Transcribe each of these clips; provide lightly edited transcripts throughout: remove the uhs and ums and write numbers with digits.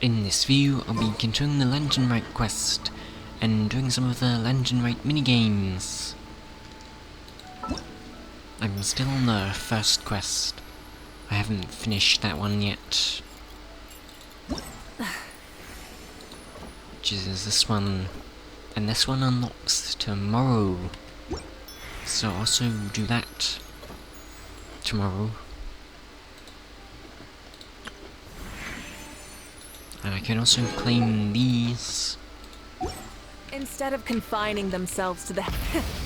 In this view, I'll be continuing the Lantern Rite quest, and doing some of the Lantern Rite minigames. I'm still on the first quest. I haven't finished that one yet. Which is this one. And this one unlocks tomorrow. So I'll also do that tomorrow. And I can also claim these. Instead of confining themselves to the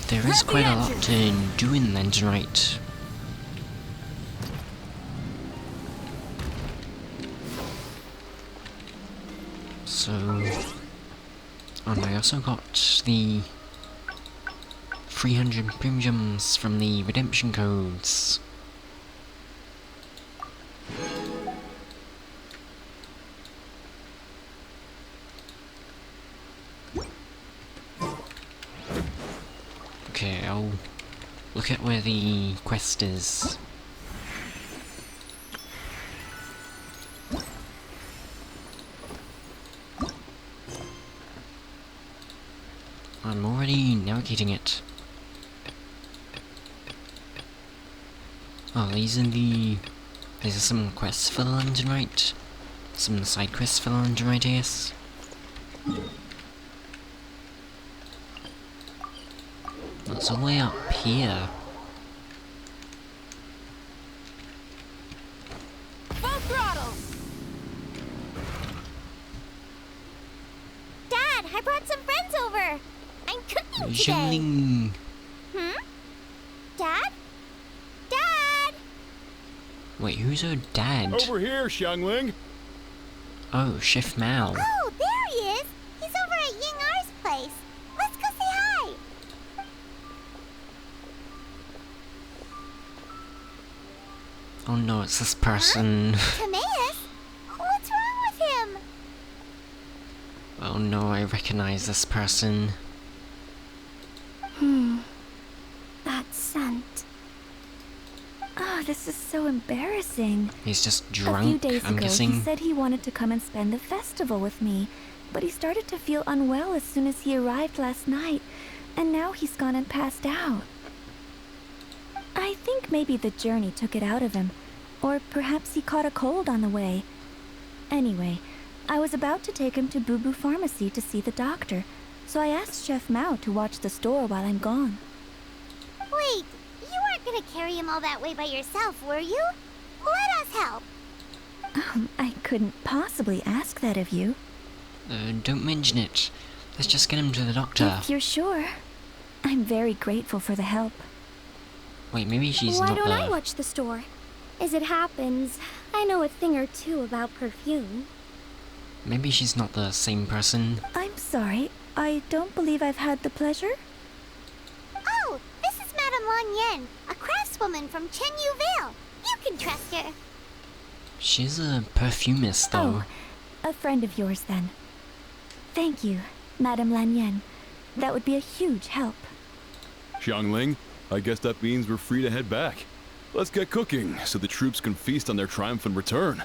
There is quite a lot to do in Lantern Rite. So, and I also got the 300 premiums from the redemption codes. Okay, I'll look at where the quest is. I'm already navigating it. Oh, these are some quests for the Lantern Rite. Some side quests for the Lantern Rite, I guess. That's all the way up here. Full throttle! Dad, I brought some friends over. I'm cooking today. Xiangling. Dad? Dad! Wait, who's her dad? Over here, Xiangling. Oh, Chef Mao. Oh, there he is. He's over at Ying-Ar's place. Let's go say hi. Oh no, it's this person. Timaeus? What's wrong with him? Oh no, I recognize this person. That scent. Oh, this is so embarrassing. He's just A few drunk, days I'm ago, guessing. he said he wanted to come and spend the festival with me, but he started to feel unwell as soon as he arrived last night, and now he's gone and passed out. I think maybe the journey took it out of him, or perhaps he caught a cold on the way. Anyway, I was about to take him to Boo Boo Pharmacy to see the doctor, so I asked Chef Mao to watch the store while I'm gone. Wait, you weren't gonna carry him all that way by yourself, were you? Let us help. I couldn't possibly ask that of you. Don't mention it. Let's just get him to the doctor. If you're sure. I'm very grateful for the help. Wait, maybe she's Why not don't I the... watch the store? As it happens, I know a thing or two about perfume. Maybe she's not the same person. I'm sorry, I don't believe I've had the pleasure. Oh, this is Madame Lan Yen, a craftswoman from Xinqiu Vale. You can trust her. She's a perfumist, though. Oh, a friend of yours then. Thank you, Madame Lan Yen. That would be a huge help. Xiangling, I guess that means we're free to head back. Let's get cooking so the troops can feast on their triumphant return.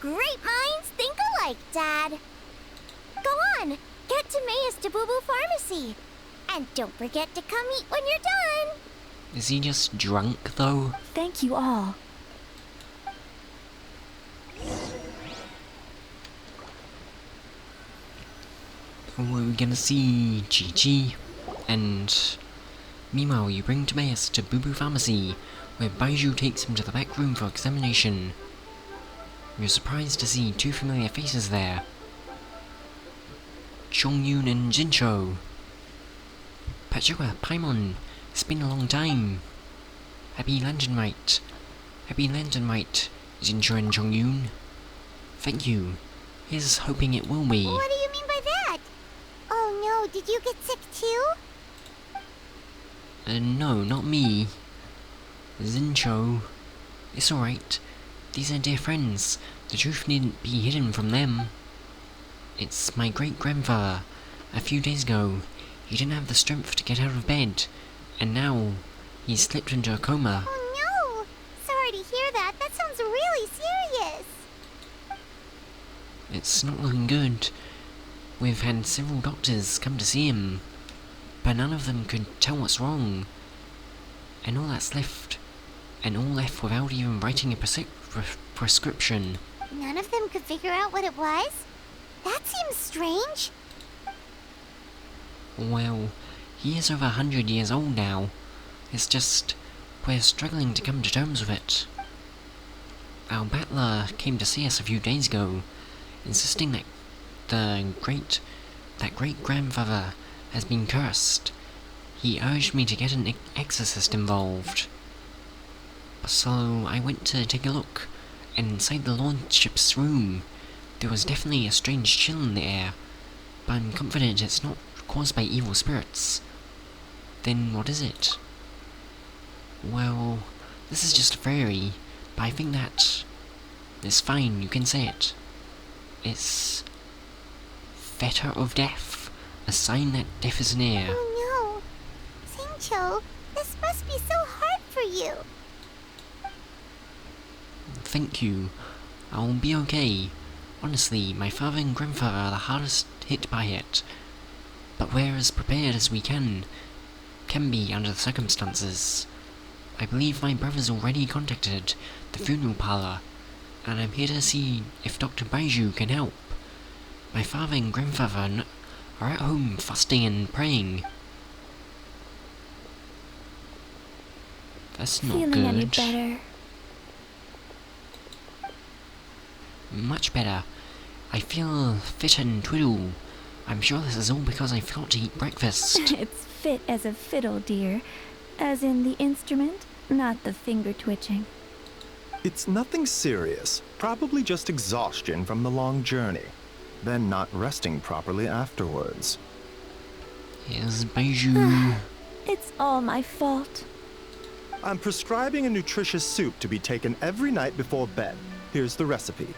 Great minds think alike, Dad. Go on, get Timaeus to Boo Boo Pharmacy. And don't forget to come eat when you're done. Is he just drunk, though? Thank you all. We're gonna see Chi-Chi, and meanwhile you bring Timaeus to Boo Boo Pharmacy, where Baiju takes him to the back room for examination. You're surprised to see two familiar faces there. Chongyun and Xinqiu. Patchsoka, Paimon, it's been a long time. Happy Lantern Rite. Happy Lantern Rite, Xinqiu and Chongyun. Thank you. Here's hoping it will be. What do you mean by that? Oh no, did you get sick too? No, not me. Xinqiu. It's alright. These are dear friends. The truth needn't be hidden from them. It's my great-grandfather. A few days ago, he didn't have the strength to get out of bed, and now he's slipped into a coma. Oh no! Sorry to hear that. That sounds really serious. It's not looking good. We've had several doctors come to see him, but none of them could tell what's wrong. And all left without even writing a prescription. None of them could figure out what it was? That seems strange. Well, he is over 100 years old now. It's just, we're struggling to come to terms with it. Our battler came to see us a few days ago, insisting that great-grandfather has been cursed. He urged me to get an exorcist involved. So I went to take a look, and inside the lordship's room, there was definitely a strange chill in the air, but I'm confident it's not caused by evil spirits. Then what is it? Well, this is just a theory, but I think that it's fine, you can say it. It's fetter of death, a sign that death is near. Oh no. Xinqiu, this must be so hard for you. Thank you. I'll be okay. Honestly, my father and grandfather are the hardest hit by it. But we're as prepared as we can be under the circumstances. I believe my brother's already contacted the funeral parlor, and I'm here to see if Dr. Baiju can help. My father and grandfather are at home fasting and praying. That's not Feeling good. any better? Much better. I feel fit and twiddle. I'm sure this is all because I forgot to eat breakfast. It's fit as a fiddle, dear. As in the instrument, not the finger twitching. It's nothing serious. Probably just exhaustion from the long journey. Then not resting properly afterwards. Here's Baiju. It's all my fault. I'm prescribing a nutritious soup to be taken every night before bed. Here's the recipe.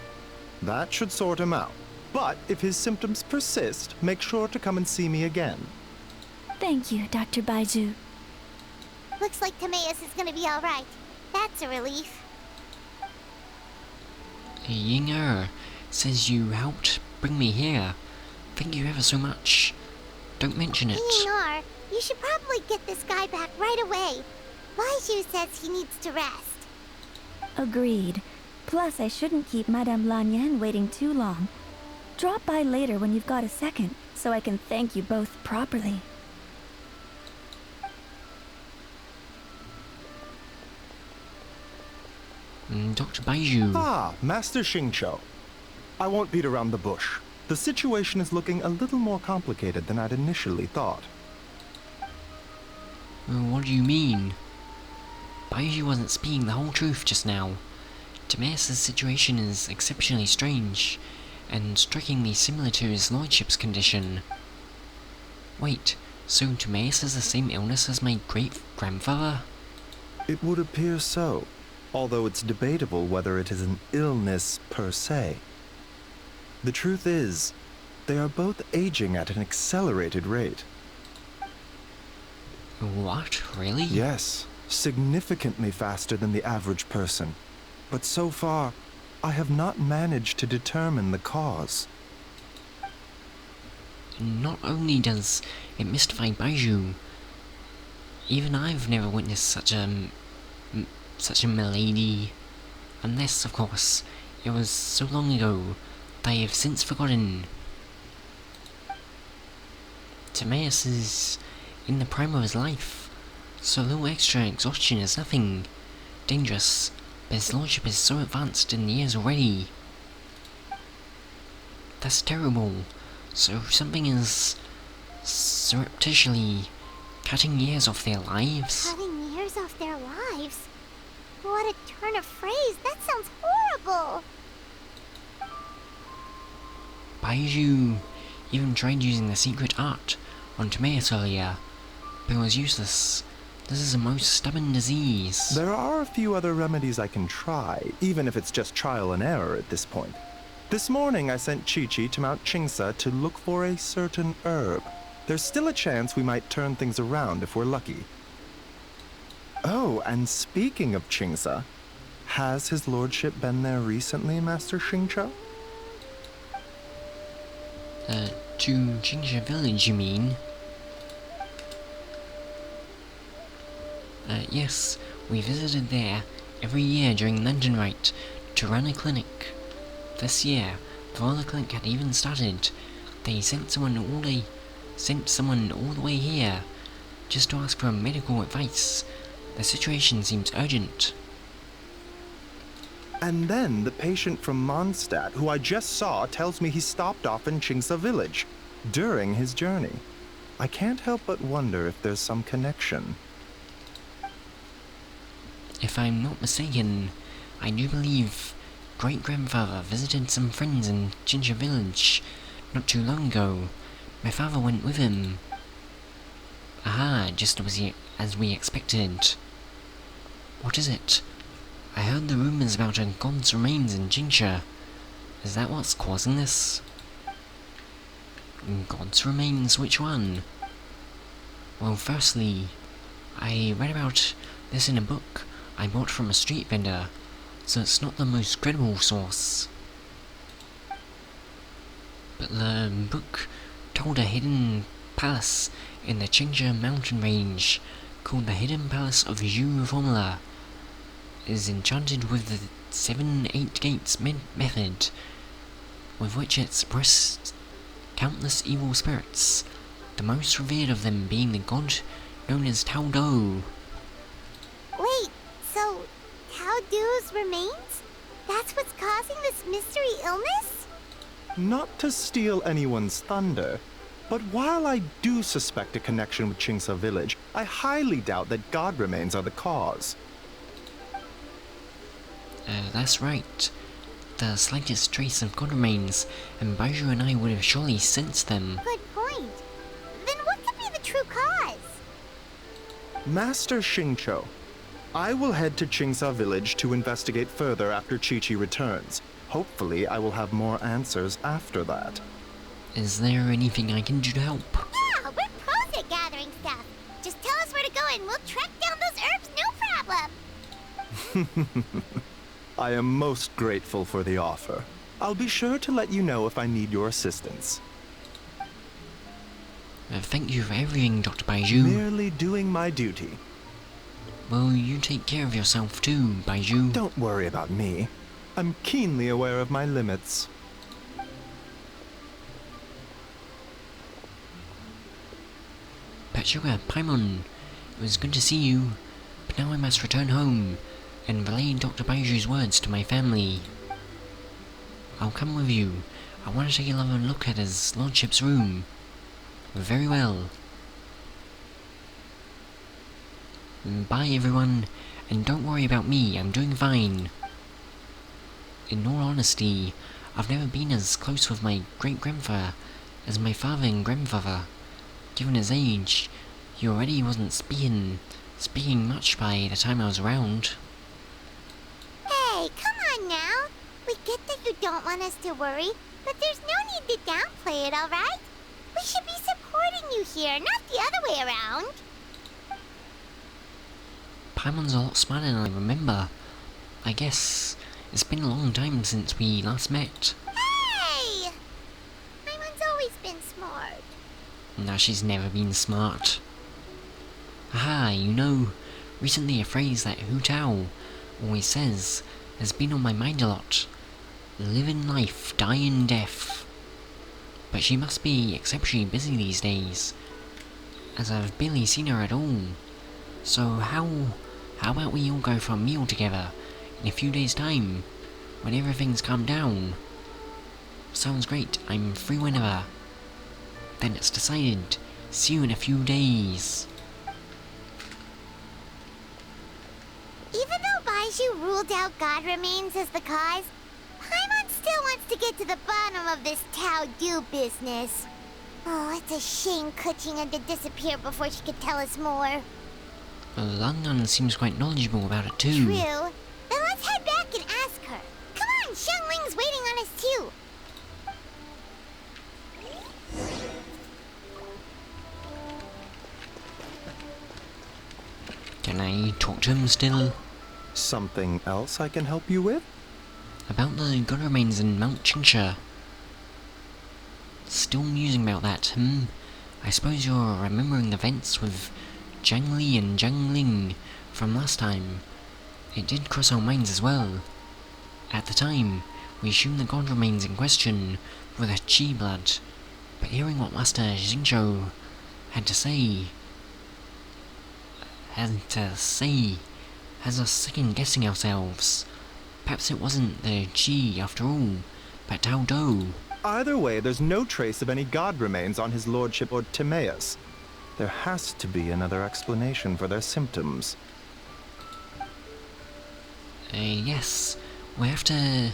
That should sort him out. But if his symptoms persist, make sure to come and see me again. Thank you, Dr. Baiju. Looks like Timaeus is gonna be alright. That's a relief. Yinger says you helped bring me here. Thank you ever so much. Don't mention it. Yinar, you should probably get this guy back right away. Baiju says he needs to rest. Agreed. Plus, I shouldn't keep Madame Lanyan waiting too long. Drop by later when you've got a second, so I can thank you both properly. Dr. Baiju. Ah, Master Xinqiu. I won't beat around the bush. The situation is looking a little more complicated than I'd initially thought. What do you mean? Baiju wasn't speaking the whole truth just now. Timaeus' situation is exceptionally strange, and strikingly similar to his lordship's condition. Wait, so Timaeus has the same illness as my great-grandfather? It would appear so, although it's debatable whether it is an illness per se. The truth is, they are both aging at an accelerated rate. What, really? Yes, significantly faster than the average person. But so far, I have not managed to determine the cause. Not only does it mystify Baiju, even I've never witnessed such a malady. Unless, of course, it was so long ago that I have since forgotten. Timaeus is in the prime of his life, so a little extra exhaustion is nothing dangerous, but his lordship is so advanced in years already. That's terrible. So something is surreptitiously cutting years off their lives? Cutting years off their lives? What a turn of phrase. That sounds horrible. Baiju even tried using the secret art on Timaeus earlier, but it was useless. This is a most stubborn disease. There are a few other remedies I can try, even if it's just trial and error at this point. This morning I sent Chi-Chi to Mount Qingsa to look for a certain herb. There's still a chance we might turn things around if we're lucky. Oh, and speaking of Qingsa, has his lordship been there recently, Master Xinqiu? To Xinqiu village, you mean? Yes, we visited there every year during London Rite to run a clinic. This year, before the clinic had even started, they sent someone all the way here just to ask for medical advice. The situation seems urgent. And then the patient from Mondstadt, who I just saw, tells me he stopped off in Xinqiu village during his journey. I can't help but wonder if there's some connection. If I'm not mistaken, I do believe great-grandfather visited some friends in Xinqiu village not too long ago. My father went with him. Aha, just as we expected. What is it? I heard the rumors about a god's remains in Xinqiu. Is that what's causing this? God's remains? Which one? Well, firstly, I read about this in a book I bought from a street vendor, so it's not the most credible source. But the book told a hidden palace in the Xinqiu mountain range called the Hidden Palace of Zhu Formula is enchanted with the 7-8 gates method, with which it suppresses countless evil spirits, the most revered of them being the god known as Tao Do. Wait, so Tao Du's remains? That's what's causing this mystery illness? Not to steal anyone's thunder, but while I do suspect a connection with Xinqiu village, I highly doubt that god remains are the cause. That's right. The slightest trace of god remains, and Baiju and I would have surely sensed them. Good point. Then what could be the true cause? Master Xinqiu, I will head to Xinqiu village to investigate further after Qiqi returns. Hopefully, I will have more answers after that. Is there anything I can do to help? Yeah, we're pros at gathering stuff. Just tell us where to go and we'll track down those herbs, no problem. I am most grateful for the offer. I'll be sure to let you know if I need your assistance. Thank you for everything, Dr. Baiju. Merely doing my duty. Well, you take care of yourself too, Baiju. Don't worry about me. I'm keenly aware of my limits. Patchsoka, Paimon, it was good to see you, but now I must return home and relay Dr. Baiju's words to my family. I'll come with you. I want to take another look at his lordship's room. Very well. Bye everyone, and don't worry about me, I'm doing fine. In all honesty, I've never been as close with my great-grandfather as my father and grandfather. Given his age, he already wasn't speaking much by the time I was around. Hey, come on now. We get that you don't want us to worry, but there's no need to downplay it, alright? We should be supporting you here, not the other way around. Paimon's a lot smarter than I remember. I guess it's been a long time since we last met. Hey! Paimon's always been smart. Now she's never been smart. Aha, you know, recently a phrase that Hu Tao always says has been on my mind a lot. Live in life, die in death. But she must be exceptionally busy these days, as I've barely seen her at all. So how about we all go for a meal together in a few days' time, when everything's calmed down? Sounds great, I'm free whenever. Then it's decided. See you in a few days. Even though Baiju ruled out God remains as the cause, Paimon still wants to get to the bottom of this Tao Do business. Oh, it's a shame Kuching had to disappear before she could tell us more. Langan seems quite knowledgeable about it too. True. Then let's head back and ask her. Come on, Xiangling's waiting on us too. Can I talk to him still? Something else I can help you with? About the god remains in Mount Xinqiu. Still musing about that, I suppose you're remembering the events with Zhang Li and Zhang Ling from last time. It did cross our minds as well. At the time, we assumed the god remains in question were the Qi blood, but hearing what Master Xinqiu had to say has us second-guessing ourselves. Perhaps it wasn't the Qi after all, but Tao Do. Either way, there's no trace of any god remains on his lordship or Timaeus. There has to be another explanation for their symptoms. Yes. We have to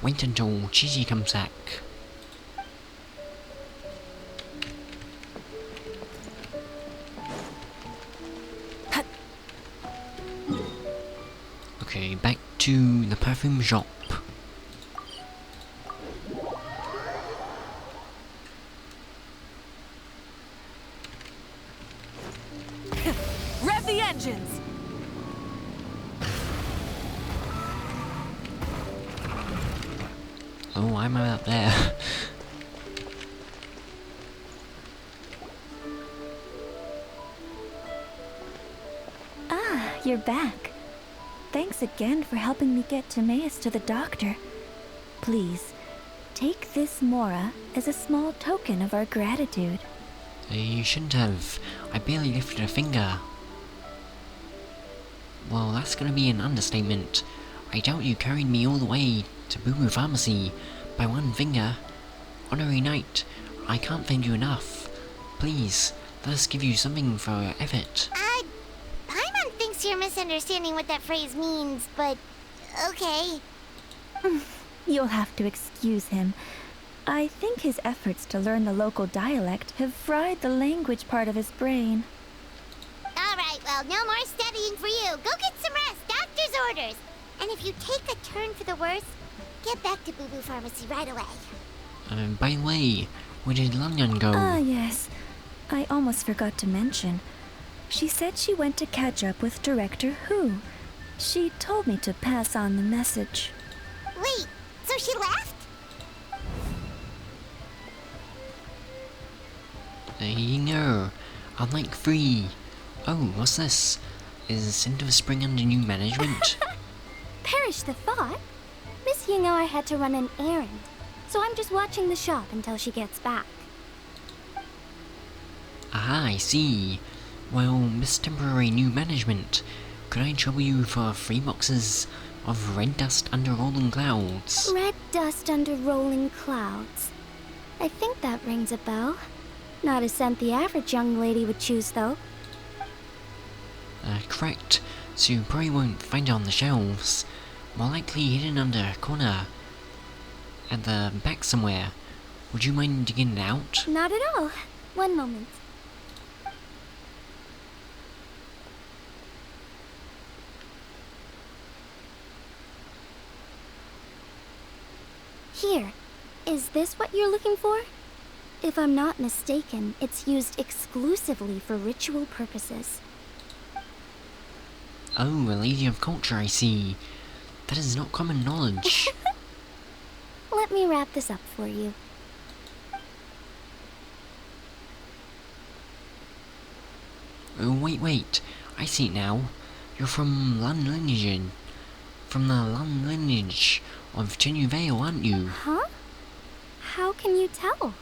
wait until Chi comes back. Okay, back to the perfume shop. Rev the engines! Oh, I'm up there. Ah, you're back. Thanks again for helping me get Timaeus to the doctor. Please, take this Mora as a small token of our gratitude. You shouldn't have. I barely lifted a finger. Well, that's gonna be an understatement. I doubt you carried me all the way to Boo Boo Pharmacy by one finger. Honorary Knight, I can't thank you enough. Please, let us give you something for your effort. Paimon thinks you're misunderstanding what that phrase means, but okay. You'll have to excuse him. I think his efforts to learn the local dialect have fried the language part of his brain. Alright, well, no more studying for you. Go get some rest, doctor's orders. And if you take a turn for the worse, get back to Boo Boo Pharmacy right away. By the way, where did Lanyan go? Ah, yes. I almost forgot to mention. She said she went to catch up with Director Hu. She told me to pass on the message. Wait, so she left? No, I'm like free. Oh, what's this? Is Cinder's Spring under new management? Perish the thought. Miss Yingo, I had to run an errand, so I'm just watching the shop until she gets back. Aha, I see. Well, Miss Temporary New Management, could I trouble you for 3 boxes of red dust under rolling clouds? Red dust under rolling clouds. I think that rings a bell. Not a scent the average young lady would choose, though. Correct. So you probably won't find it on the shelves. More likely hidden under a corner. At the back somewhere. Would you mind digging it out? Not at all. One moment. Here. Is this what you're looking for? If I'm not mistaken, it's used exclusively for ritual purposes. Oh, a lady of culture, I see. That is not common knowledge. Let me wrap this up for you. Oh, wait. I see it now. You're from Lun lineage. From the Lun lineage of Chenyu Vale, aren't you? Huh? How can you tell?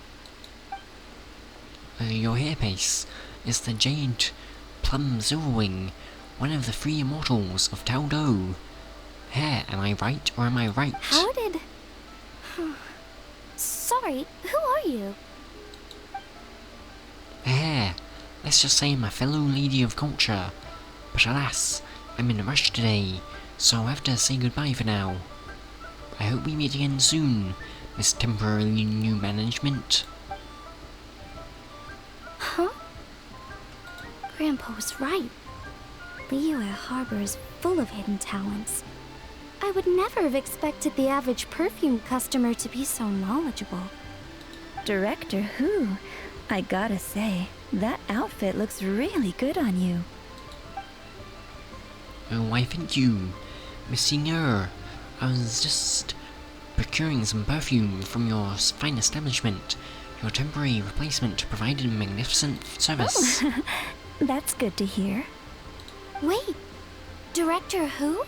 Your hairpiece is the Jade Plum Silverwing, one of the 3 immortals of Tao Do. Hair, am I right or am I right? How did... Sorry, who are you? Hair. Let's just say I'm a fellow lady of culture. But alas, I'm in a rush today, so I'll have to say goodbye for now. I hope we meet again soon, Miss Temporary New Management. Huh? Grandpa was right. Liyue Harbor is full of hidden talents. I would never have expected the average perfume customer to be so knowledgeable. Director Hu, I gotta say, that outfit looks really good on you. Oh, why thank you, Miss Senior. I was just procuring some perfume from your fine establishment. Your temporary replacement provided magnificent service. That's good to hear. Wait, Director who?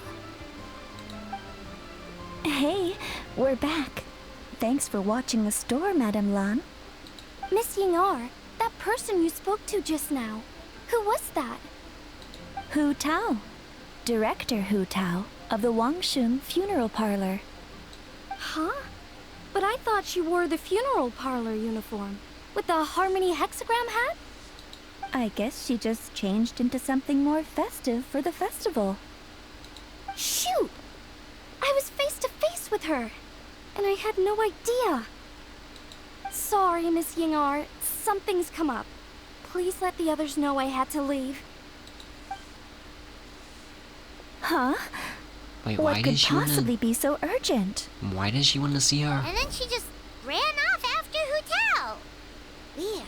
Hey, we're back. Thanks for watching the store, Madame Lan. Miss Ying'er, that person you spoke to just now. Who was that? Hu Tao. Director Hu Tao of the Wangshun Funeral Parlor. Huh? But I thought she wore the funeral parlor uniform with the Harmony hexagram hat? I guess she just changed into something more festive for the festival. Shoot! I was face to face with her, and I had no idea. Sorry, Miss Ying'er. Something's come up. Please let the others know I had to leave. Huh? Wait, What why could does she possibly be so urgent? Why does she want to see her? And then she just ran off after Hu Tao. Weird.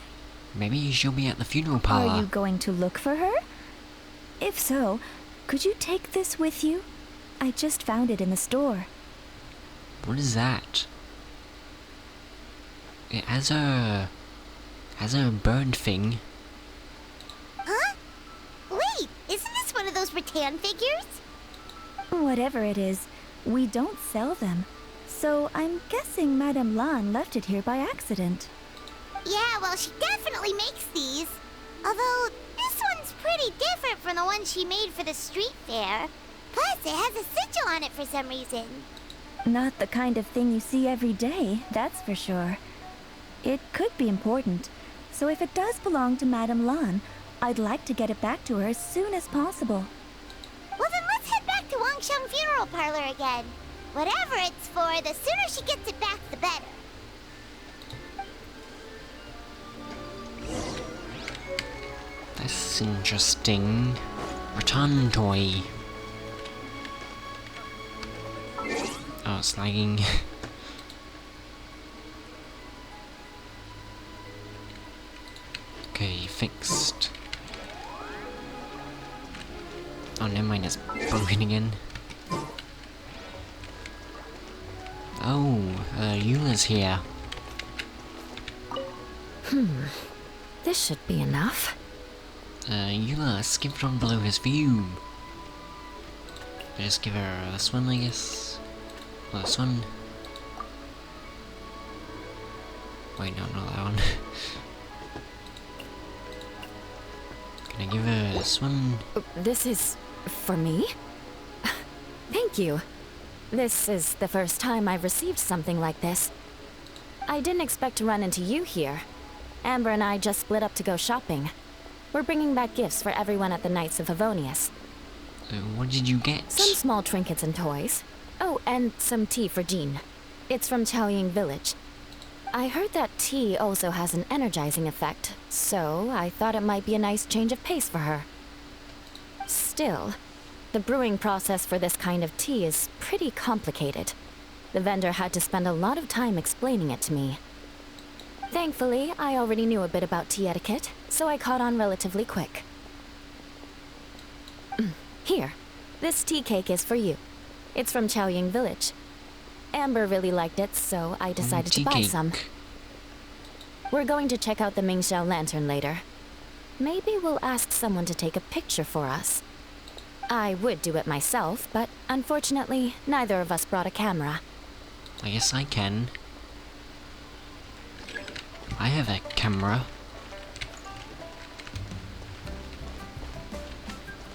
Maybe she'll be at the funeral Are parlor. you going to look for her? If so, could you take this with you? I just found it in the store. What is that? It has a bird thing. Huh? Wait, isn't this one of those rattan figures? Whatever it is, we don't sell them. So I'm guessing Madame Lan left it here by accident. Yeah, well, she definitely makes these. Although, this one's pretty different from the one she made for the street fair. Plus, it has a sigil on it for some reason. Not the kind of thing you see every day, that's for sure. It could be important, so if it does belong to Madame Lan, I'd like to get it back to her as soon as possible. Well, then let's head back to Wangsheng Funeral Parlor again. Whatever it's for, the sooner she gets it back, the better. That's interesting. Rattan toy. Oh, it's lagging. Okay, fixed. Oh, never mind, it's broken again. Oh, Eula's here. This should be enough. Eula skipped on below his view. Just give her this one, I guess. Well, this one. Wait, no, not that one. Can I give her this one? This is for me? Thank you. This is the first time I've received something like this. I didn't expect to run into you here. Amber and I just split up to go shopping. We're bringing back gifts for everyone at the Knights of Favonius. What did you get? Some small trinkets and toys. Oh, and some tea for Jean. It's from Chaoying Village. I heard that tea also has an energizing effect, so I thought it might be a nice change of pace for her. Still, the brewing process for this kind of tea is pretty complicated. The vendor had to spend a lot of time explaining it to me. Thankfully, I already knew a bit about tea etiquette, so I caught on relatively quick. Here, this tea cake is for you. It's from Chaoying Village. Amber really liked it, so I decided to buy some. We're going to check out the Mingxiao lantern later. Maybe we'll ask someone to take a picture for us. I would do it myself, but unfortunately, neither of us brought a camera. I guess I can. I have a camera.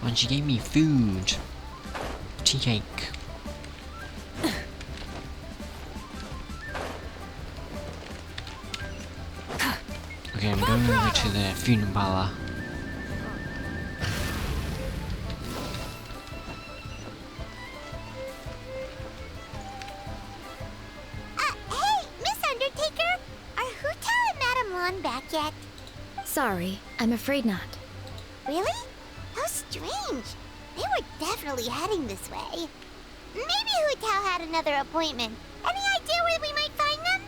When she gave me food. Tea cake. Okay, I'm going over to the funeral parlor. Hey, Miss Undertaker! Are Hu Tao and Madame Lan back yet? Sorry, I'm afraid not. Really? How strange. They were definitely heading this way. Maybe Hu Tao had another appointment. Any idea where we might find them?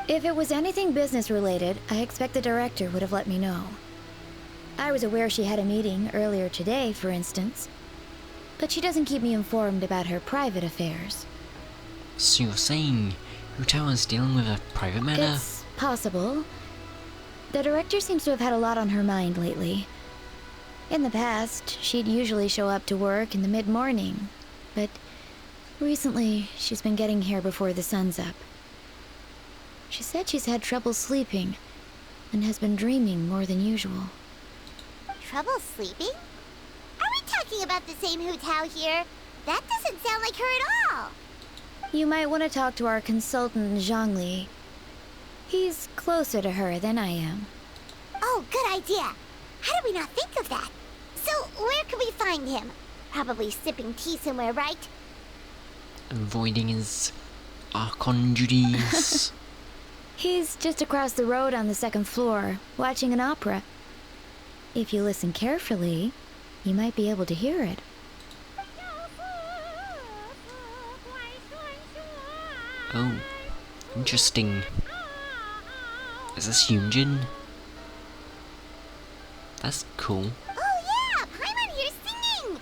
If it was anything business related, I expect the director would have let me know. I was aware she had a meeting earlier today, for instance. But she doesn't keep me informed about her private affairs. So you're saying Hu Tao is dealing with a private matter? It's Possible. The director seems to have had a lot on her mind lately. In the past, she'd usually show up to work in the mid-morning, but recently she's been getting here before the sun's up. She said she's had trouble sleeping and has been dreaming more than usual. Trouble sleeping? Are we talking about the same Hu Tao here? That doesn't sound like her at all. You might want to talk to our consultant, Zhongli. He's closer to her than I am. Oh, good idea. How did we not think of that? So, where can we find him? Probably sipping tea somewhere, right? Avoiding his Archon duties. He's just across the road on the second floor, watching an opera. If you listen carefully, you might be able to hear it. Oh, interesting. Is this Yunjin? That's cool. Oh yeah, Paimon here singing!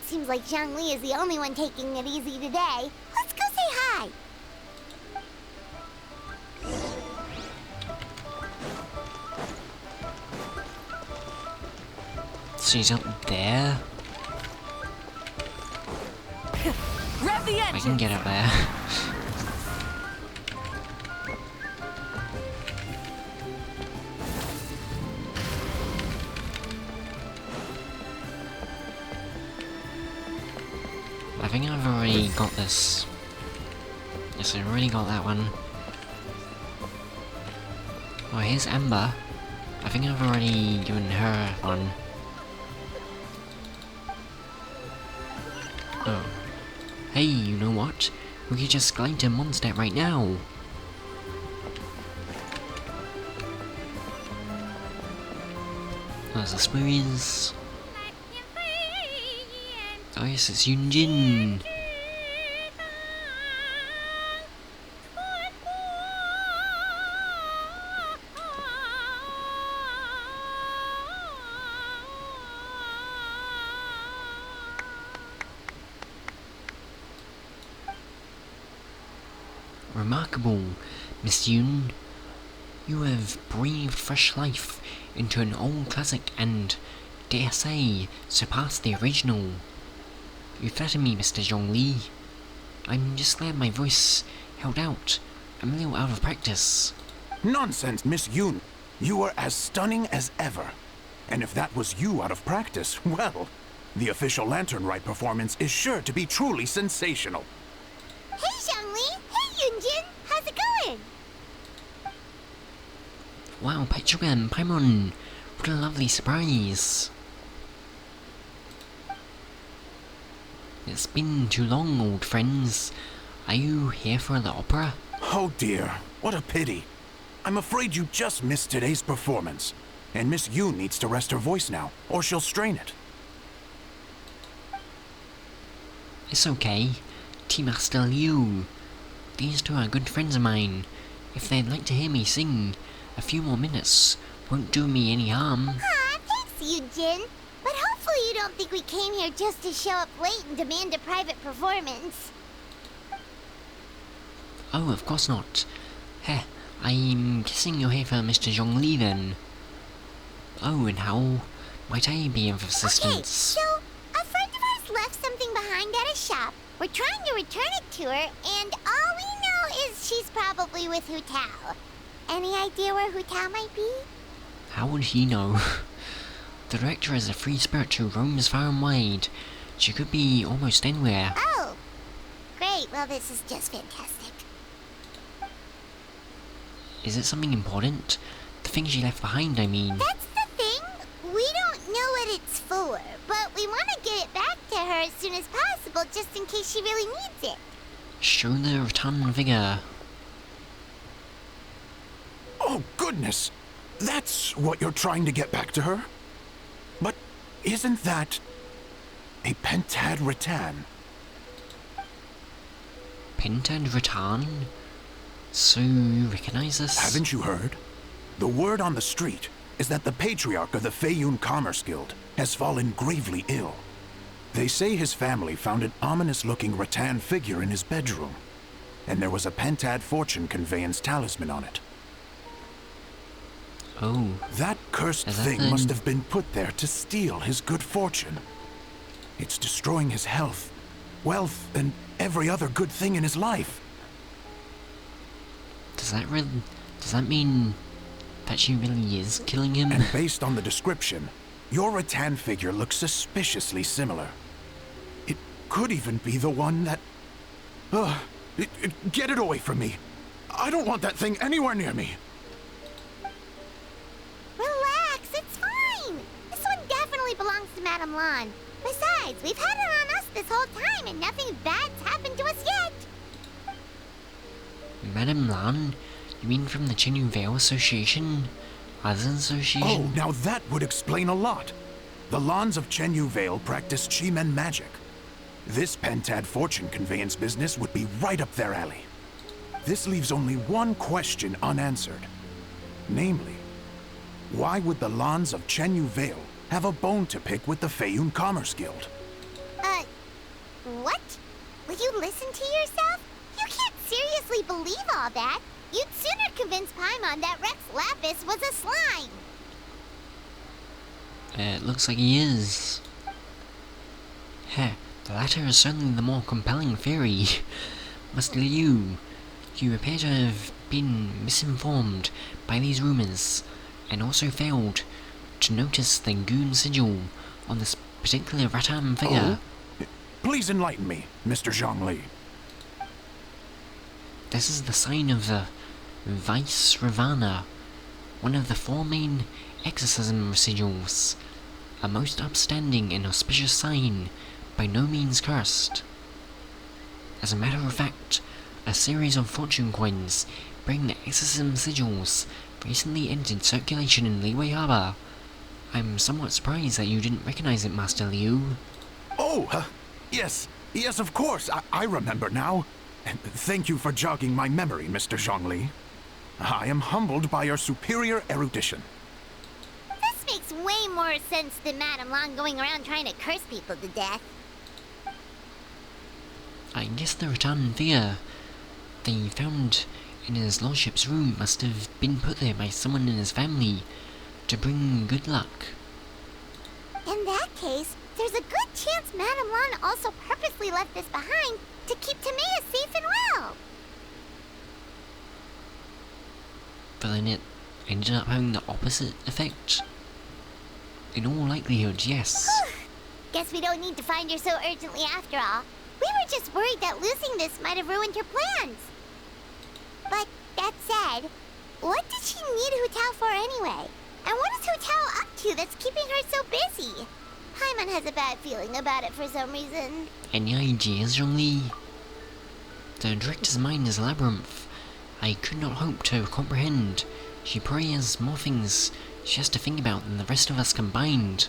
Seems like Zhongli is the only one taking it easy today. Let's go say hi. She's up there. Rev the engine. I can get up there. I think I've already got this. Yes, I've already got that one. Oh, here's Ember. I think I've already given her one. Oh. Hey, you know what? We could just glide to Mondstadt right now. There's experience. Oh yes, it's Yunjin. Remarkable, Miss Yun. You have breathed fresh life into an old classic and, dare say, surpassed the original. You flatter me, Mr. Zhongli. I'm just glad my voice held out. I'm a little out of practice. Nonsense, Miss Yun. You are as stunning as ever. And if that was you out of practice, well, the official Lantern Rite performance is sure to be truly sensational. Hey, Zhongli! Hey, Yunjin! How's it going? Wow, Patchsoka and Paimon! What a lovely surprise! It's been too long, old friends. Are you here for the opera? Oh dear, what a pity. I'm afraid you just missed today's performance. And Miss Yun needs to rest her voice now, or she'll strain it. It's okay. Tea Master Liu. These two are good friends of mine. If they'd like to hear me sing, a few more minutes won't do me any harm. Aw, thanks, Yunjin. But hopefully you don't think we came here just to show up late and demand a private performance. Oh, of course not. Heh, I'm guessing you're here for Mr. Zhongli then. Oh, and how might I be of assistance? Okay, so a friend of ours left something behind at a shop. We're trying to return it to her, and all we know is she's probably with Hu Tao. Any idea where Hu Tao might be? How would he know? The director is a free spirit who roams far and wide. She could be almost anywhere. Oh, great. Well, this is just fantastic. Is it something important? The thing she left behind, I mean. That's the thing. We don't know what it's for, but we want to get it back to her as soon as possible, just in case she really needs it. Show the Rattan vigor. Oh goodness! That's what you're trying to get back to her? But isn't that a Pentad Rattan? Pentad Rattan? So you recognize us? Haven't you heard? The word on the street is that the patriarch of the Feiyun Commerce Guild has fallen gravely ill. They say his family found an ominous-looking rattan figure in his bedroom. and there was a Pentad fortune conveyance talisman on it. Oh. That cursed Is that thing the- must have been put there to steal his good fortune. It's destroying his health, wealth, and every other good thing in his life. Does that mean that she really is killing him? And based on the description, your Rattan figure looks suspiciously similar. It could even be the one that... get it away from me. I don't want that thing anywhere near me. Relax, it's fine. This one definitely belongs to Madame Lan. Besides, we've had it on us this whole time and nothing bad's happened to us yet. Madame Lan? You mean from the Xinqiu Vale Association? Other association? Oh, now that would explain a lot. The Lans of Xinqiu Vale practice Chi-Men magic. This Pentad fortune conveyance business would be right up their alley. This leaves only one question unanswered. Namely, why would the Lans of Xinqiu Vale have a bone to pick with the Feiyun Commerce Guild? What? Will you listen to yourself? You can't seriously believe all that. You'd sooner convince Paimon that Rex Lapis was a slime. It looks like he is. Heh, the latter is certainly the more compelling theory. Master Liu, you appear to have been misinformed by these rumors, and also failed to notice the goon sigil on this particular Rattan figure. Oh? Please enlighten me, Mr. Zhongli. This is the sign of the Vice Ravana, one of the 4 main exorcism sigils, a most upstanding and auspicious sign, by no means cursed. As a matter of fact, a series of fortune coins bearing the exorcism sigils recently entered circulation in Liyue Harbor. I'm somewhat surprised that you didn't recognize it, Master Liu. Oh, yes, of course, I remember now. And thank you for jogging my memory, Mr. Zhongli. I am humbled by your superior erudition. This makes way more sense than Madame Lan going around trying to curse people to death. I guess the Rattan figure they found in his lordship's room must have been put there by someone in his family to bring good luck. In that case, there's a good chance Madame Lan also purposely left this behind to keep Tamea safe and well. But then it ended up having the opposite effect. In all likelihood, yes. Guess we don't need to find her so urgently after all. We were just worried that losing this might have ruined her plans. But that said, what did she need Hu Tao for anyway? And what is Hu Tao up to that's keeping her so busy? Paimon has a bad feeling about it for some reason. Any ideas, Zhongli? The director's mind is a labyrinth. I could not hope to comprehend. She probably has more things she has to think about than the rest of us combined.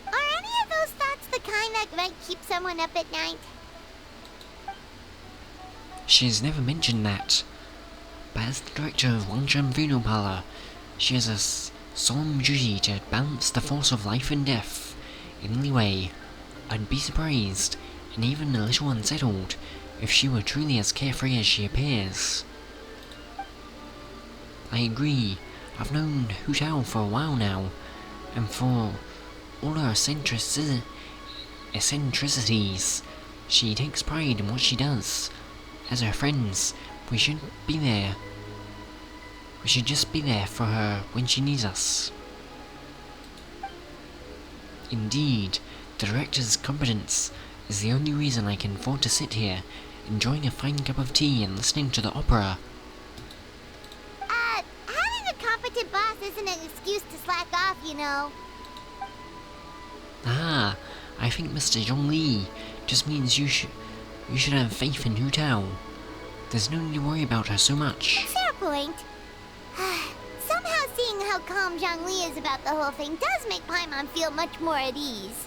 Are any of those thoughts the kind that might keep someone up at night? She has never mentioned that. But as the director of Wangshan Funeral Parlor, she has a solemn duty to balance the force of life and death. In any way, I'd be surprised, and even a little unsettled, if she were truly as carefree as she appears. I agree. I've known Hu Tao for a while now, and for all her eccentricities, she takes pride in what she does. As her friends, we should be there. We should just be there for her when she needs us. Indeed, the director's competence is the only reason I can afford to sit here, enjoying a fine cup of tea and listening to the opera. Having a competent boss isn't an excuse to slack off, you know. Ah, I think Mr. Zhongli just means you should have faith in Hu Tao. There's no need to worry about her so much. Fair point. Somehow seeing how calm Zhongli is about the whole thing does make Paimon feel much more at ease.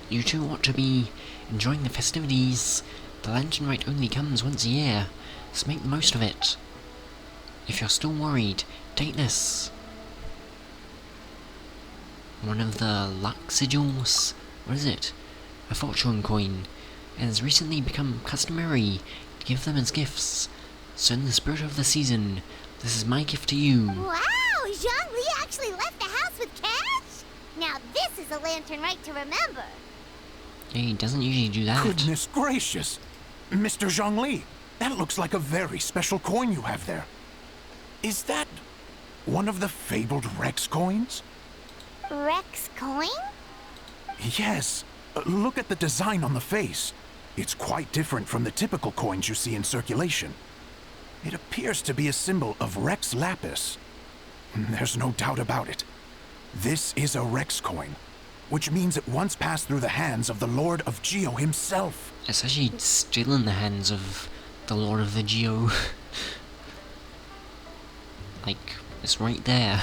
You two ought to be enjoying the festivities. The lantern rite only comes once a year, so make the most of it. If you're still worried, take this. One of the luck sigils? What is it? A fortune coin. it has recently become customary to give them as gifts. So in the spirit of the season, this is my gift to you. Wow! Zhongli actually left the house with cash? Now this is a lantern right to remember. Yeah, he doesn't usually do that. Goodness gracious! Mr. Zhongli, that looks like a very special coin you have there. Is that one of the fabled Rex coins? Rex coin? Yes. Look at the design on the face. It's quite different from the typical coins you see in circulation. It appears to be a symbol of Rex Lapis. There's no doubt about it. This is a Rex coin, which means it once passed through the hands of the Lord of Geo himself. It's actually still in the hands of the Lord of the Geo. Like, it's right there.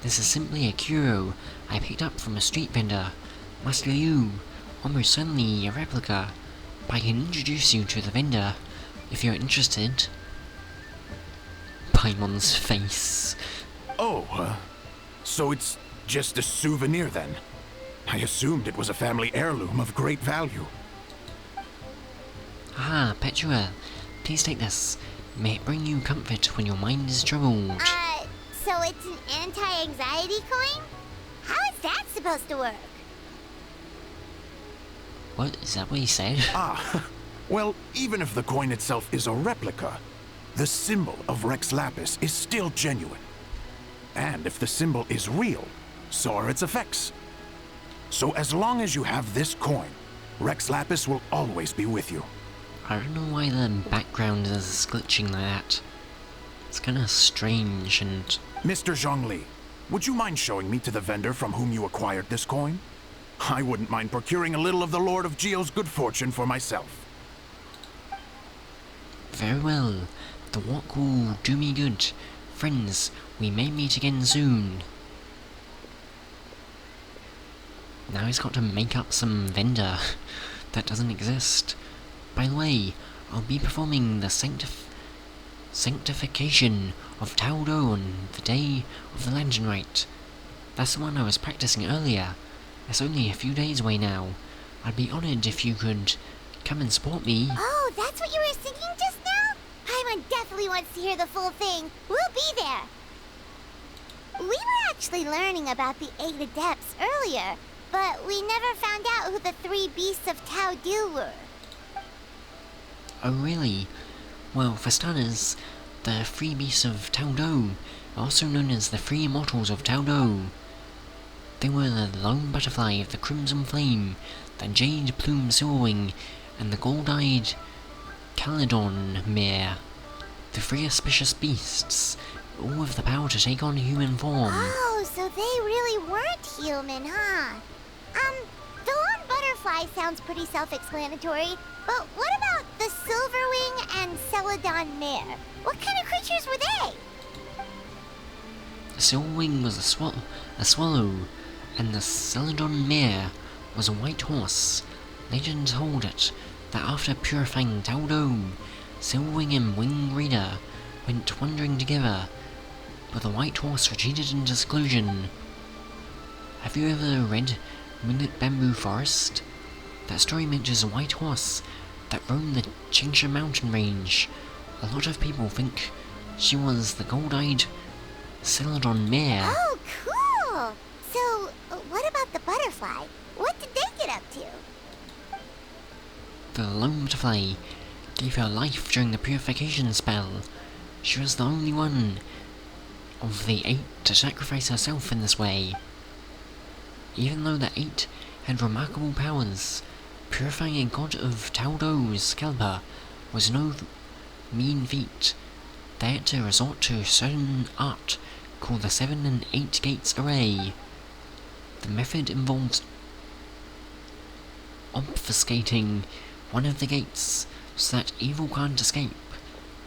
This is simply a curio I picked up from a street vendor. Master Liu, almost certainly a replica, but I can introduce you to the vendor if you're interested. Paimon's face. Oh, so it's just a souvenir then? I assumed it was a family heirloom of great value. Ah, Petua, please take this. May it bring you comfort when your mind is troubled. So it's an anti-anxiety coin? How is that supposed to work? What? Is that what he said? Ah, well, even if the coin itself is a replica, the symbol of Rex Lapis is still genuine. And if the symbol is real, so are its effects. So as long as you have this coin, Rex Lapis will always be with you. I don't know why the background is glitching like that. It's kinda strange and... Mr. Zhongli, would you mind showing me to the vendor from whom you acquired this coin? I wouldn't mind procuring a little of the Lord of Geo's good fortune for myself. Very well. The walk will do me good. Friends, we may meet again soon. Now he's got to make up some vendor that doesn't exist. By the way, I'll be performing the sanctification of Taudo on the day of the Lantern Rite. That's the one I was practicing earlier. It's only a few days away now. I'd be honored if you could come and support me. Oh, that's what you were singing just now? Paimon definitely wants to hear the full thing. We'll be there. We were actually learning about the 8 Adepts earlier, but we never found out who the 3 Beasts of Tao Du were. Oh really? Well, for starters, the 3 Beasts of Tao Do, also known as the 3 Immortals of Tao Do. They were the Lone Butterfly of the Crimson Flame, the Jade Plume Silverwing, and the Gold-Eyed Caledon Mare. The 3 auspicious beasts, all with the power to take on human form. Oh, so they really weren't human, huh? The Lone Butterfly sounds pretty self-explanatory, but what about the Silverwing and Celadon Mare? What kind of creatures were they? The Silverwing was a swallow, and the Celadon Mare was a white horse. Legend told it that after purifying Tao Do, Silverwing and Wing Reader went wandering together, but the white horse retreated into seclusion. Have you ever read Moonlit Bamboo Forest? That story mentions a white horse that roamed the Xinqiu mountain range. A lot of people think she was the gold-eyed Celadon Mare. Oh, cool! So, what about the butterfly? What did they get up to? The Lone Butterfly gave her life during the purification spell. She was the only one of the 8 to sacrifice herself in this way. Even though the 8 had remarkable powers, purifying a god of Tao Do's scalper was no mean feat. They had to resort to a certain art called the 7 and 8 Gates Array. The method involves obfuscating one of the gates so that evil can't escape.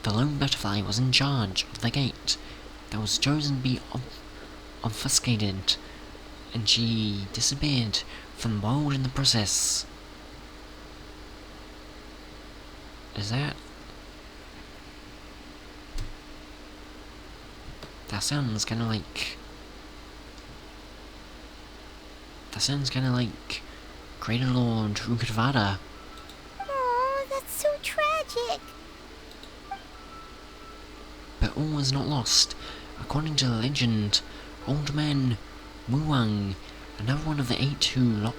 The Lone Butterfly was in charge of the gate that was chosen to be obfuscated, and she disappeared from the world in the process. Is that... That sounds kinda like... That sounds kinda like Greater Lord Rukadvada. Oh, that's so tragic. But all was not lost. According to the legend, old man Muwang, another one of the 8 who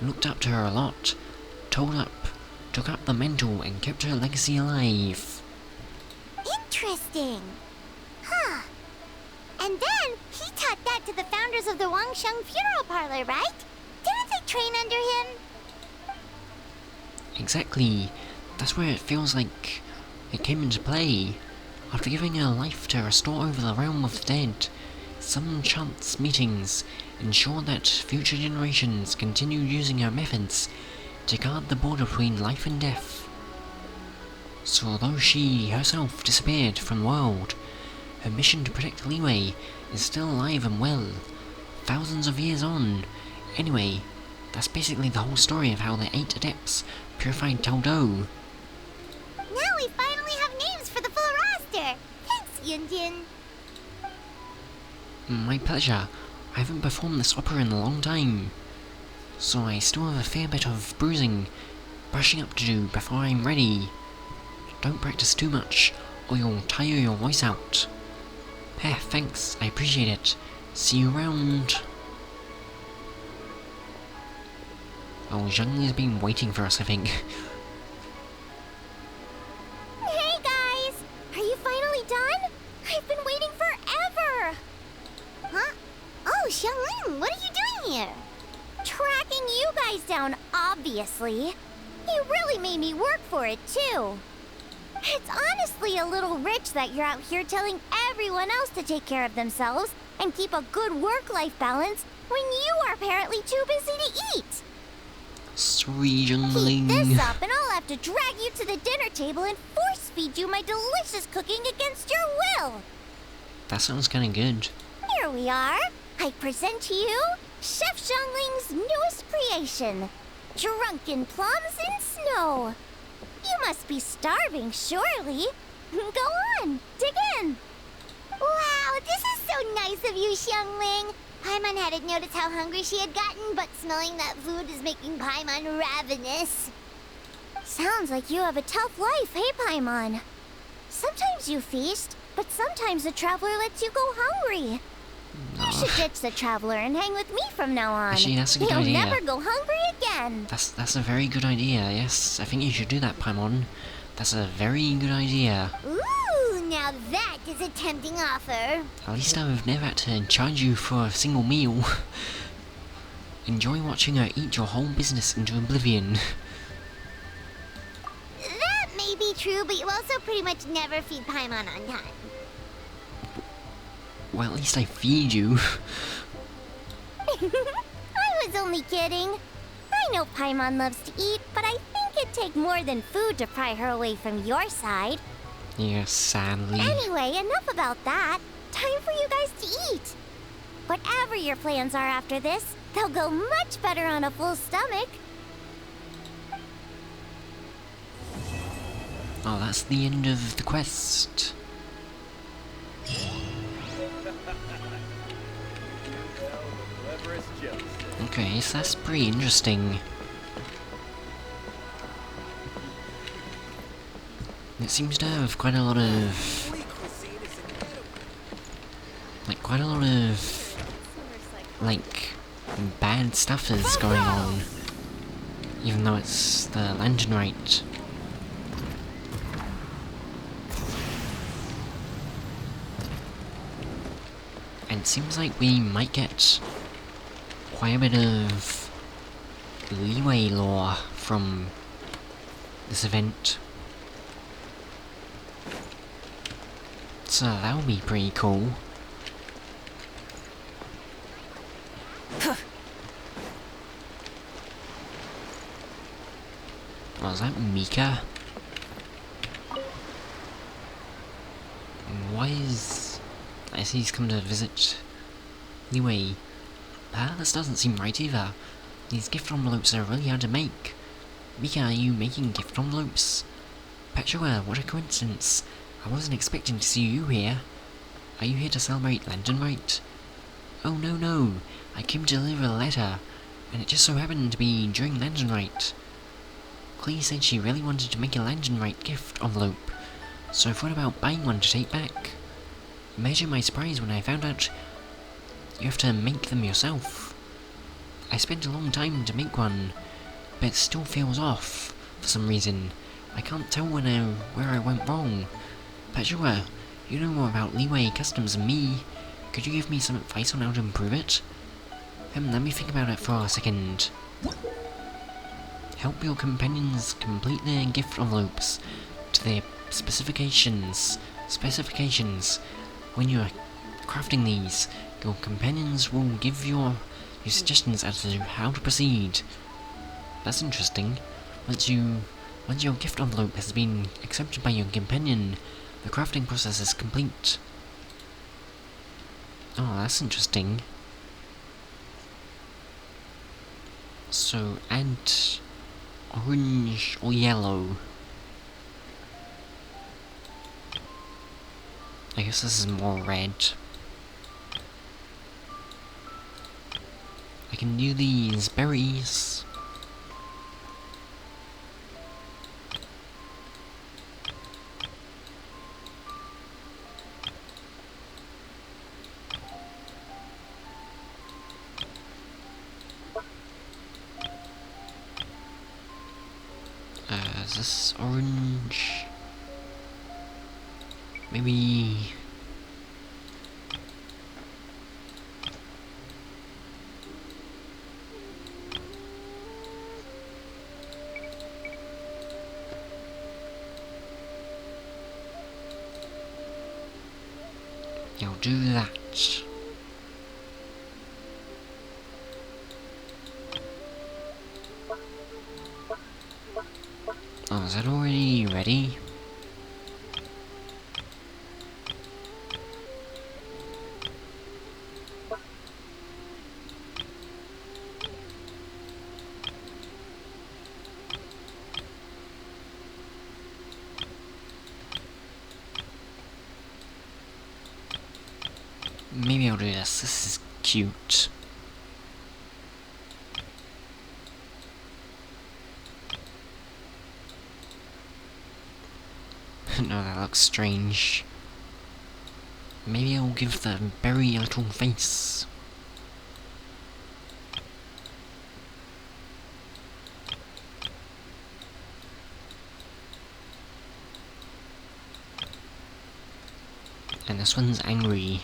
looked up to her a lot, took up the mantle and kept her legacy alive. Interesting. Huh. And then he taught that to the founders of the Wangsheng Funeral Parlor, right? Didn't they train under him? Exactly. That's where it feels like it came into play. After giving her life to restore over the realm of the dead, some chance meetings ensure that future generations continue using her methods to guard the border between life and death. So although she herself disappeared from the world, her mission to protect Liyue is still alive and well, thousands of years on. Anyway, that's basically the whole story of how the 8 adepts purified Taldo. Now we finally have names for the full roster. Thanks, Yunjin. My pleasure. I haven't performed this opera in a long time, so I still have a fair bit of brushing up to do before I'm ready. Don't practice too much, or you'll tire your voice out. Thanks, I appreciate it. See you around. Oh, Zhongling's been waiting for us, I think. Hey guys! Are you finally done? I've been waiting forever! Huh? Oh, Xiangling, what are you doing here? Tracking you guys down, obviously. You really made me work for it, too. It's honestly a little rich that you're out here telling everyone else to take care of themselves and keep a good work-life balance when you are apparently too busy to eat. Sorry, Keep Zhongling. this up and I'll have to drag you to the dinner table and force-feed you my delicious cooking against your will. That sounds kinda good. Here we are. I present to you Chef Zhongling's newest creation, Drunken Plums in Snow. You must be starving, surely. Go on, dig in. Wow, this is so nice of you, Xiangling. Paimon hadn't noticed how hungry she had gotten, but smelling that food is making Paimon ravenous. Sounds like you have a tough life, hey, Paimon? Sometimes you feast, but sometimes the traveler lets you go hungry. You should ditch the traveler and hang with me from now on. Actually, that's a good You'll idea. never go hungry again. That's a very good idea, yes. I think you should do that, Paimon. That's a very good idea. Ooh, now that is a tempting offer. At least I've never had to charge you for a single meal. Enjoy watching her eat your whole business into oblivion. That may be true, but you also pretty much never feed Paimon on time. Well, at least I feed you. I was only kidding. I know Paimon loves to eat, but I think it'd take more than food to pry her away from your side. Yes, sadly. Anyway, enough about that. Time for you guys to eat. Whatever your plans are after this, they'll go much better on a full stomach. Oh, that's the end of the quest. Okay, so that's pretty interesting. It seems to have quite a lot of... bad stuff is going on. Even though it's the Lantern Rite. And it seems like we might get quite a bit of Liyue lore from this event. So that'll be pretty cool. Was that Mika? Why is... I see he's come to visit Liyue. This doesn't seem right either. These gift envelopes are really hard to make. Mika, are you making gift envelopes? Patchsoka, what a coincidence. I wasn't expecting to see you here. Are you here to celebrate Lantern Rite? Oh no, I came to deliver a letter. and it just so happened to be during Lantern Rite. Clee said she really wanted to make a Lantern Rite gift envelope, so I thought about buying one to take back. Imagine my surprise when I found out you have to make them yourself. I spent a long time to make one, but it still feels off for some reason. I can't tell where I went wrong. Patchsoka, you know more about Leeway Customs than me. Could you give me some advice on how to improve it? Let me think about it for a second. Help your companions complete their gift envelopes to their specifications. When you are crafting these, your companions will give you suggestions as to how to proceed. That's interesting. Once your gift envelope has been accepted by your companion, the crafting process is complete. Oh, that's interesting. So, add orange or yellow. I guess this is more red. I can do these berries. Is this orange? Maybe... yeah, I'll do that. Oh, is that already ready? Maybe I'll do this. This is cute. No, that looks strange. Maybe I'll give the berry a little face. And this one's angry.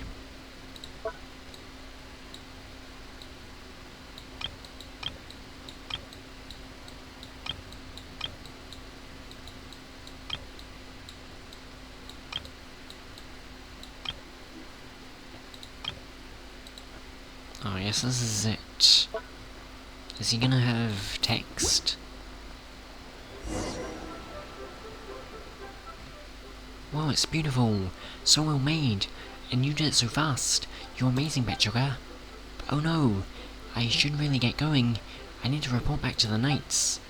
Oh, yes, this is it. Is he gonna have text? Wow, it's beautiful. So well made. And you did it so fast. You're amazing, Patchsoka. Oh no. I should really get going. I need to report back to the Knights.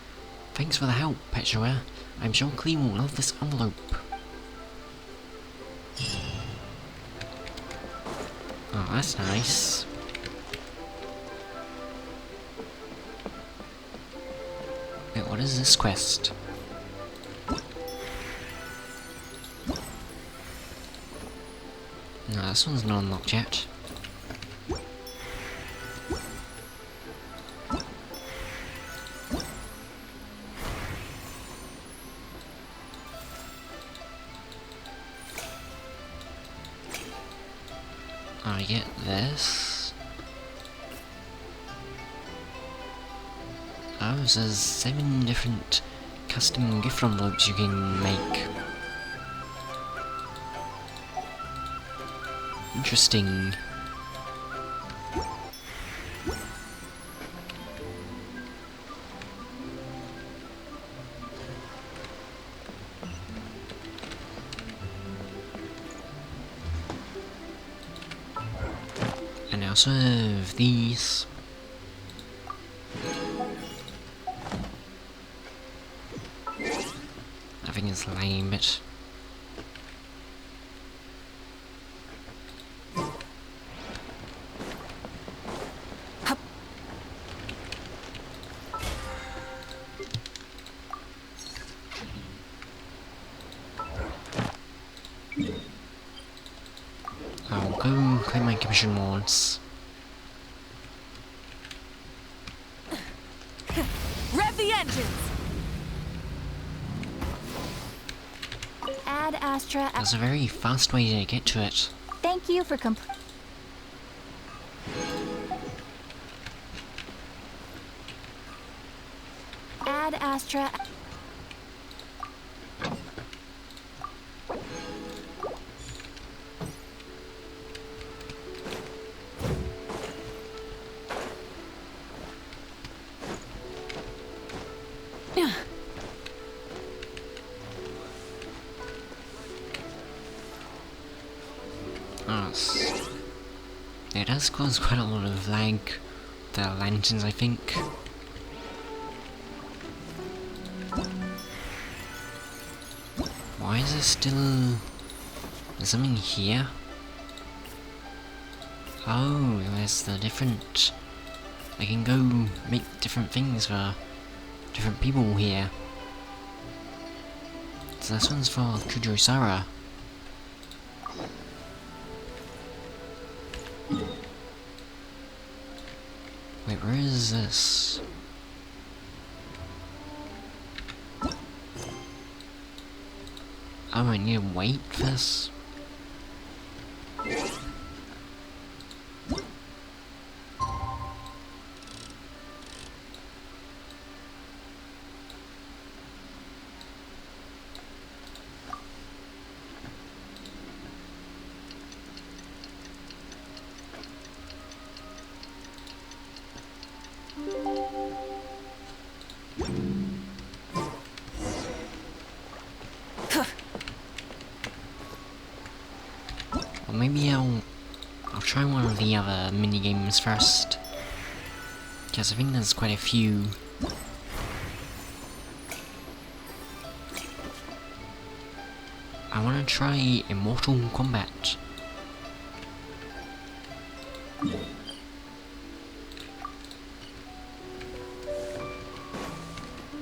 Thanks for the help, Patchsoka. I'm sure Clee will love this envelope. Oh, that's nice. Wait, what is this quest? No, this one's not unlocked yet. I get this. Oh, so there's 7 different custom gift envelopes you can make. Interesting. And I also have these. I think it's lame, but go claim my commission rewards. Rev the engines! Add Astra. There's a very fast way to get to it. Thank you for Add Astra. It does cause quite a lot of lag, the lanterns, I think. Why is there still... There's something here? Oh, there's the different... I can go make different things for different people here. So this one's for Kujosara. Wait, where is this? Oh, I need to wait for this? Well, maybe I'll try one of the other mini-games first. Because I think there's quite a few. I want to try Immortal Combat.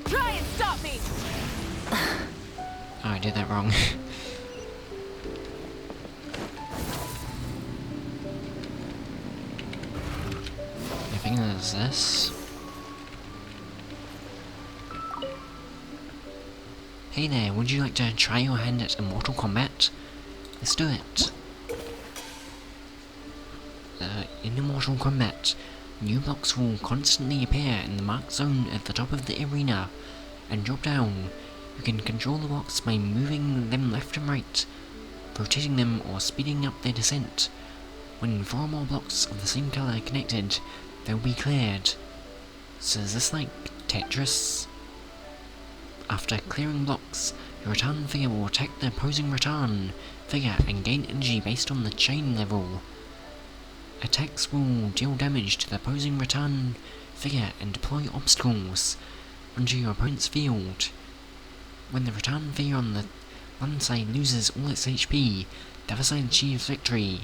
Try and stop me! Oh, I did that wrong. I think there's this. Hey there, would you like to try your hand at Immortal Combat? Let's do it. In Immortal Combat, new blocks will constantly appear in the marked zone at the top of the arena and drop down. You can control the blocks by moving them left and right, rotating them or speeding up their descent. When 4 or more blocks of the same color are connected, they will be cleared. So is this like Tetris? After clearing blocks, your Rattan figure will attack the opposing Rattan figure and gain energy based on the chain level. Attacks will deal damage to the opposing Rattan figure and deploy obstacles onto your opponent's field. When the Rattan figure on the one side loses all its HP, the other side achieves victory.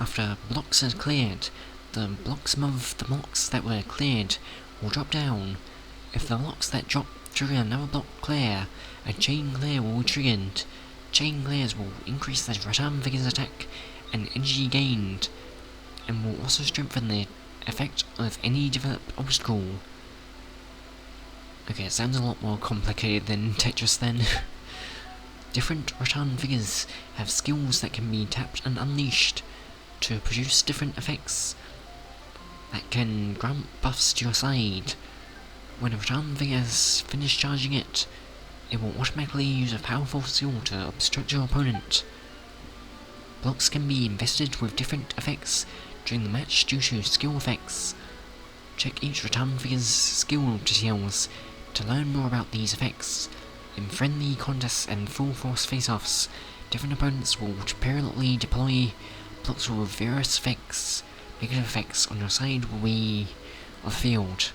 After blocks are cleared, the blocks above the blocks that were cleared will drop down. If the blocks that drop trigger another block clear, a chain clear will be triggered. Chain clears will increase the Rattan figure's attack and energy gained, and will also strengthen the effect of any developed obstacle. Okay, it sounds a lot more complicated than Tetris then. Different Rattan figures have skills that can be tapped and unleashed to produce different effects that can grant buffs to your side. When a Rattan figure has finished charging it, it will automatically use a powerful skill to obstruct your opponent. Blocks can be invested with different effects during the match due to skill effects. Check each Rattan figure's skill details to learn more about these effects. In friendly contests and full force face-offs, different opponents will periodically deploy blocks with various effects. Negative effects on your side will be of the field.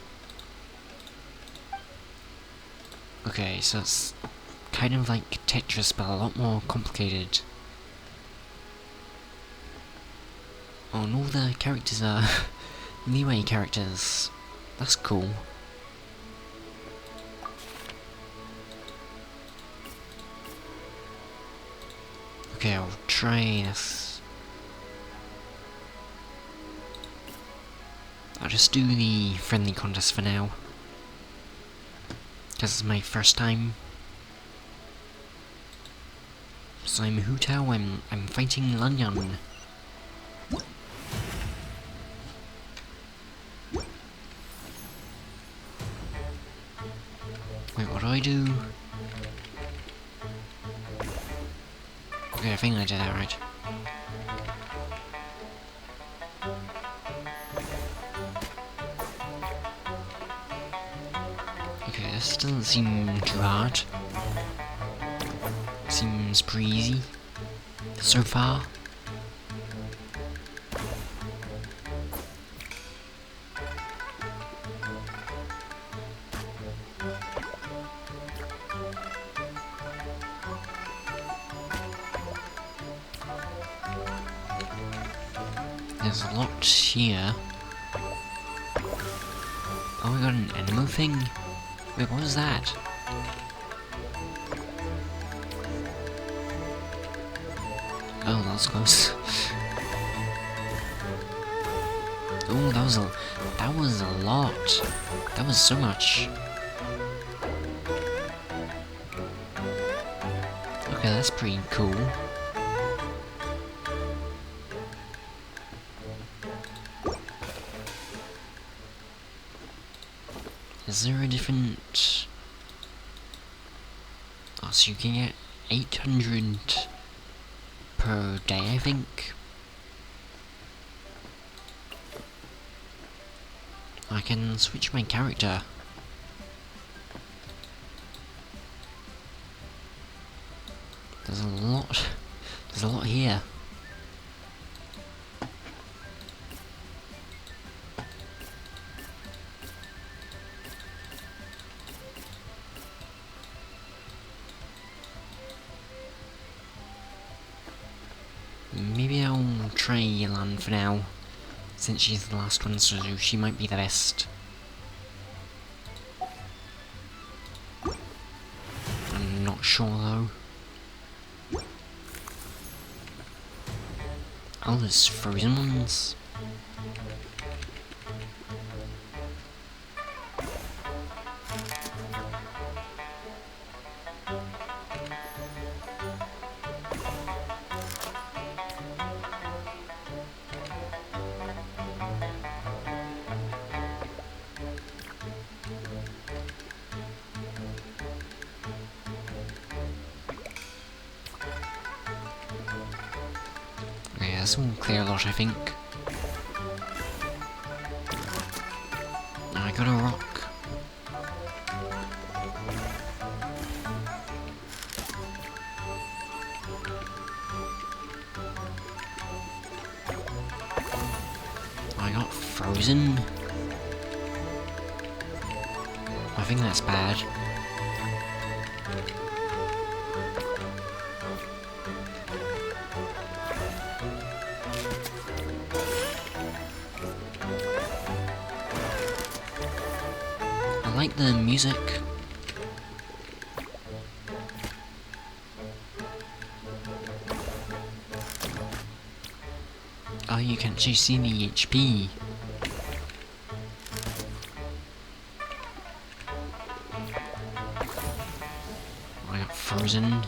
Okay, so it's kind of like Tetris, but a lot more complicated. Oh, and all the characters are leeway characters. That's cool. Okay, I'll try this. I'll just do the friendly contest for now. Because it's my first time. So I'm Hu Tao, I'm fighting Lanyan. Wait, what do I do? Okay, I think I did that right. Okay, this doesn't seem too hard. Seems pretty easy so far. There's a lot here. Oh, we got an animal thing? Wait, what was that? Oh, that was close. Oh, that was a lot. That was so much. Okay, that's pretty cool. Is there a different... Oh, so you can get 800 per day, I think. I can switch my character. There's a lot here. Maybe I'll try Yelan for now, since she's the last one, so she might be the best. I'm not sure though. Oh, there's frozen ones. Okay, this will clear a lot, I think. I got a rock. I got frozen. I think that's bad. I like the music. Oh, you can actually see the HP. I got frozen.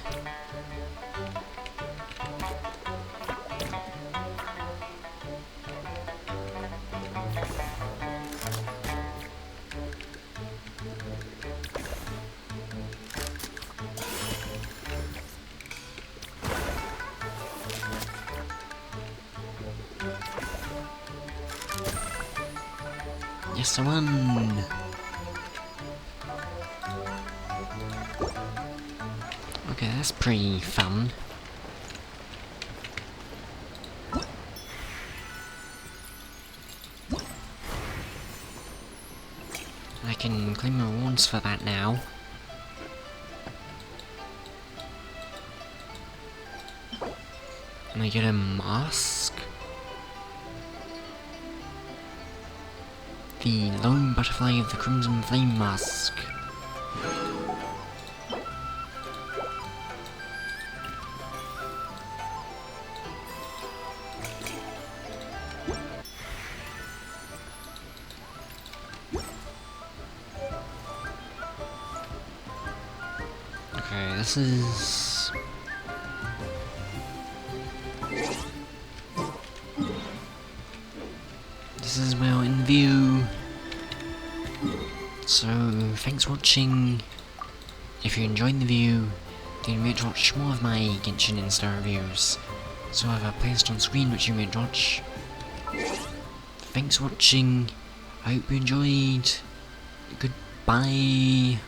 Yes, I won! Okay, that's pretty fun. I can claim rewards for that now. And I get a mask. The Lone Butterfly of the Crimson Flame Mask. this is... This is well in view. So, thanks for watching. If you enjoyed the view, then you may watch more of my Genshin Insta reviews. So I have a playlist on screen which you may watch. Thanks for watching. I hope you enjoyed. Goodbye.